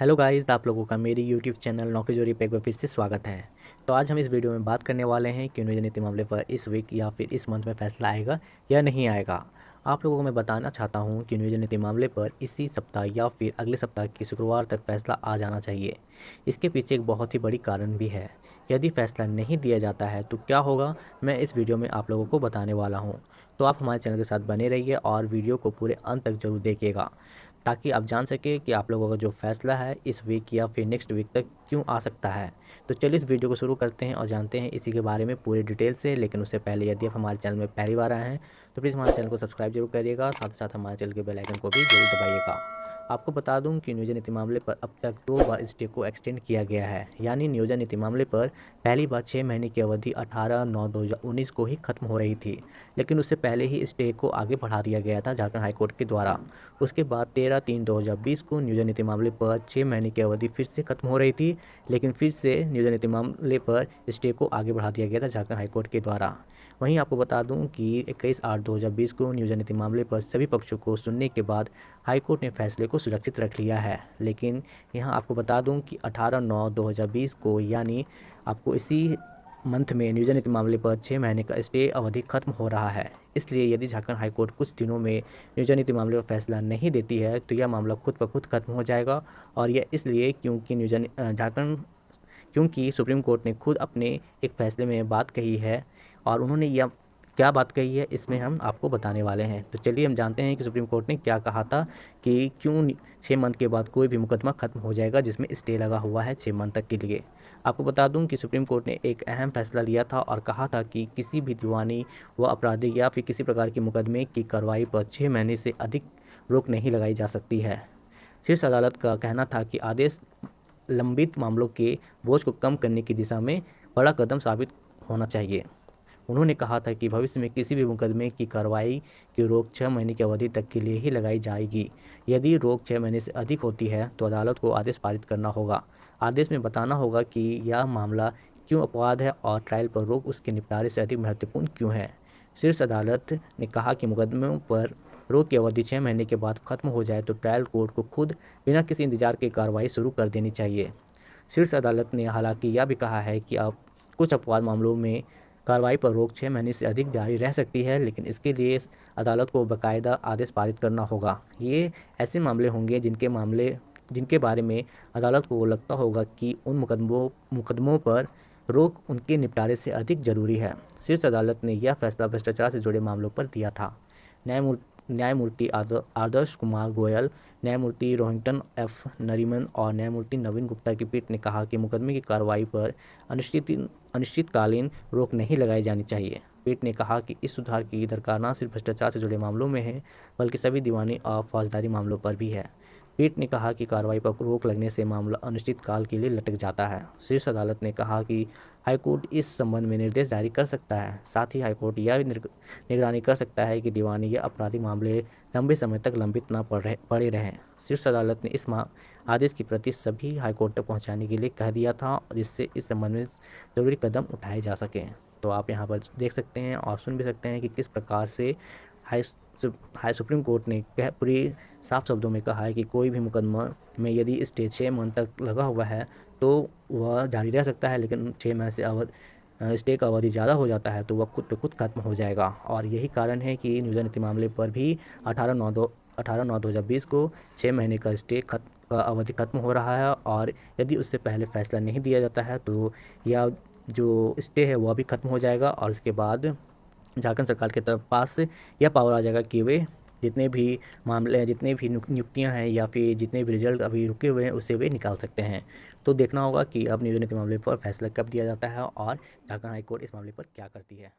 Hello guys, आप लोगों का मेरी यूट्यूब चैनल नौकरी जोरी पे एक बार फिर से स्वागत है। तो आज हम इस वीडियो में बात करने वाले हैं कि नियोजन नीति मामले पर इस वीक या फिर इस मंथ में फैसला आएगा या नहीं आएगा। आप लोगों को मैं बताना चाहता हूं कि नियोजन नीति मामले पर इसी सप्ताह या फिर अगले सप्ताह की शुक्रवार तक फैसला आ जाना चाहिए। इसके पीछे एक बहुत ही बड़ी कारण भी है। यदि फैसला नहीं दिया जाता है तो क्या होगा, मैं इस वीडियो में आप लोगों को बताने वाला हूँ। तो आप हमारे चैनल के साथ बने रहिए और वीडियो को पूरे अंत तक जरूर देखिएगा, ताकि आप जान सकें कि आप लोगों का जो फ़ैसला है इस वीक या फिर नेक्स्ट वीक तक क्यों आ सकता है। तो चलिए इस वीडियो को शुरू करते हैं और जानते हैं इसी के बारे में पूरी डिटेल से। लेकिन उससे पहले यदि आप हमारे चैनल में पहली बार आए हैं तो प्लीज़ हमारे चैनल को सब्सक्राइब जरूर करिएगा, साथ ही साथ हमारे चैनल के बेल आइकन को भी जरूर दबाइएगा। आपको बता दूं कि नियोजन नीति मामले पर अब तक 2 बार स्टे को एक्सटेंड किया गया है। यानी नियोजन नीति मामले पर पहली बार 6 महीने की अवधि 18/9/2019 को ही खत्म हो रही थी, लेकिन उससे पहले ही स्टे को आगे बढ़ा दिया गया था झारखंड हाईकोर्ट के द्वारा। उसके बाद 13/3/2020 को नियोजन नीति मामले पर 6 महीने की अवधि फिर से खत्म हो रही थी, लेकिन फिर से नियोजन नीति मामले पर स्टे को आगे बढ़ा दिया गया था झारखंड हाईकोर्ट के द्वारा। वहीं आपको बता दूं कि 21/8/2020 को नियोजन नीति मामले पर सभी पक्षों को सुनने के बाद हाईकोर्ट ने फैसले को सुरक्षित रख लिया है। लेकिन यहां आपको बता दूं कि 18/9/2020 को, यानी आपको इसी मंथ में नियोजन नीति मामले पर 6 महीने का स्टे अवधि खत्म हो रहा है। इसलिए यदि झारखंड हाईकोर्ट कुछ दिनों में नियोजन नीति मामले पर फैसला नहीं देती है तो यह मामला खुद ब खुद खत्म हो जाएगा। और यह इसलिए क्योंकि सुप्रीम कोर्ट ने खुद अपने एक फैसले में बात कही है, और उन्होंने यह क्या बात कही है इसमें हम आपको बताने वाले हैं। तो चलिए हम जानते हैं कि सुप्रीम कोर्ट ने क्या कहा था कि क्यों 6 मंथ के बाद कोई भी मुकदमा खत्म हो जाएगा जिसमें स्टे लगा हुआ है 6 मंथ तक के लिए। आपको बता दूं कि सुप्रीम कोर्ट ने एक अहम फैसला लिया था और कहा था कि किसी भी दीवानी व आपराधिक या फिर किसी प्रकार के मुकदमे की कार्रवाई पर 6 महीने से अधिक रोक नहीं लगाई जा सकती है। शीर्ष अदालत का कहना था कि आदेश लंबित मामलों के बोझ को कम करने की दिशा में बड़ा कदम साबित होना चाहिए। उन्होंने कहा था कि भविष्य में किसी भी मुकदमे की कार्रवाई की रोक 6 महीने की अवधि तक के लिए ही लगाई जाएगी। यदि रोक 6 महीने से अधिक होती है तो अदालत को आदेश पारित करना होगा। आदेश में बताना होगा कि यह मामला क्यों अपवाद है और ट्रायल पर रोक उसके निपटारे से अधिक महत्वपूर्ण क्यों है। शीर्ष अदालत ने कहा कि मुकदमों पर रोक की अवधि 6 महीने के बाद खत्म हो जाए तो ट्रायल कोर्ट को खुद बिना किसी इंतजार के कार्रवाई शुरू कर देनी चाहिए। शीर्ष अदालत ने हालांकि यह भी कहा है कि अब कुछ अपवाद मामलों में कार्रवाई पर रोक 6 महीने से अधिक जारी रह सकती है, लेकिन इसके लिए अदालत को बाकायदा आदेश पारित करना होगा। ये ऐसे मामले होंगे जिनके बारे में अदालत को लगता होगा कि उन मुकदमों पर रोक उनके निपटारे से अधिक जरूरी है। शीर्ष अदालत ने यह फैसला भ्रष्टाचार से जुड़े मामलों पर दिया था। न्यायमूर्ति आदर्श कुमार गोयल, न्यायमूर्ति रोहिंटन एफ नरीमन और न्यायमूर्ति नवीन गुप्ता की पीठ ने कहा कि मुकदमे की कार्रवाई पर अनिश्चितकालीन रोक नहीं लगाई जानी चाहिए। पीठ ने कहा कि इस सुधार की दरकार न सिर्फ भ्रष्टाचार से जुड़े मामलों में है, बल्कि सभी दीवानी और फौजदारी मामलों पर भी है। पीठ ने कहा कि कार्रवाई पर रोक लगने से मामला अनिश्चित काल के लिए लटक जाता है। शीर्ष अदालत ने कहा कि हाईकोर्ट इस संबंध में निर्देश जारी कर सकता है। साथ ही हाईकोर्ट यह भी निगरानी कर सकता है कि दीवानी या आपराधिक मामले लंबे समय तक लंबित न पड़े रहें। शीर्ष अदालत ने इस आदेश की प्रति सभी हाईकोर्ट तक पहुंचाने के लिए कह दिया था, जिससे इस संबंध में ज़रूरी कदम उठाए जा सकें। तो आप यहाँ पर देख सकते हैं और सुन भी सकते हैं कि किस प्रकार से सुप्रीम कोर्ट ने पूरी साफ शब्दों में कहा है कि कोई भी मुकदमा में यदि स्टे 6 मंथ तक लगा हुआ है तो वह जारी रह सकता है, लेकिन 6 माह से स्टे का अवधि ज़्यादा हो जाता है तो वह खुद पे खुद खत्म हो जाएगा। और यही कारण है कि नियोजन नीति मामले पर भी 18/9/2020 को 6 महीने का स्टे का अवधि खत्म हो रहा है, और यदि उससे पहले फैसला नहीं दिया जाता है तो यह जो स्टे है वह भी खत्म हो जाएगा। और इसके बाद झारखंड सरकार के पास यह पावर आ जाएगा कि वे जितने भी मामले, जितने भी नियुक्तियां हैं या फिर जितने भी रिजल्ट अभी रुके हुए हैं उससे वे निकाल सकते हैं। तो देखना होगा कि अब नियोजन नीति मामले पर फैसला कब दिया जाता है और झारखंड हाईकोर्ट इस मामले पर क्या करती है।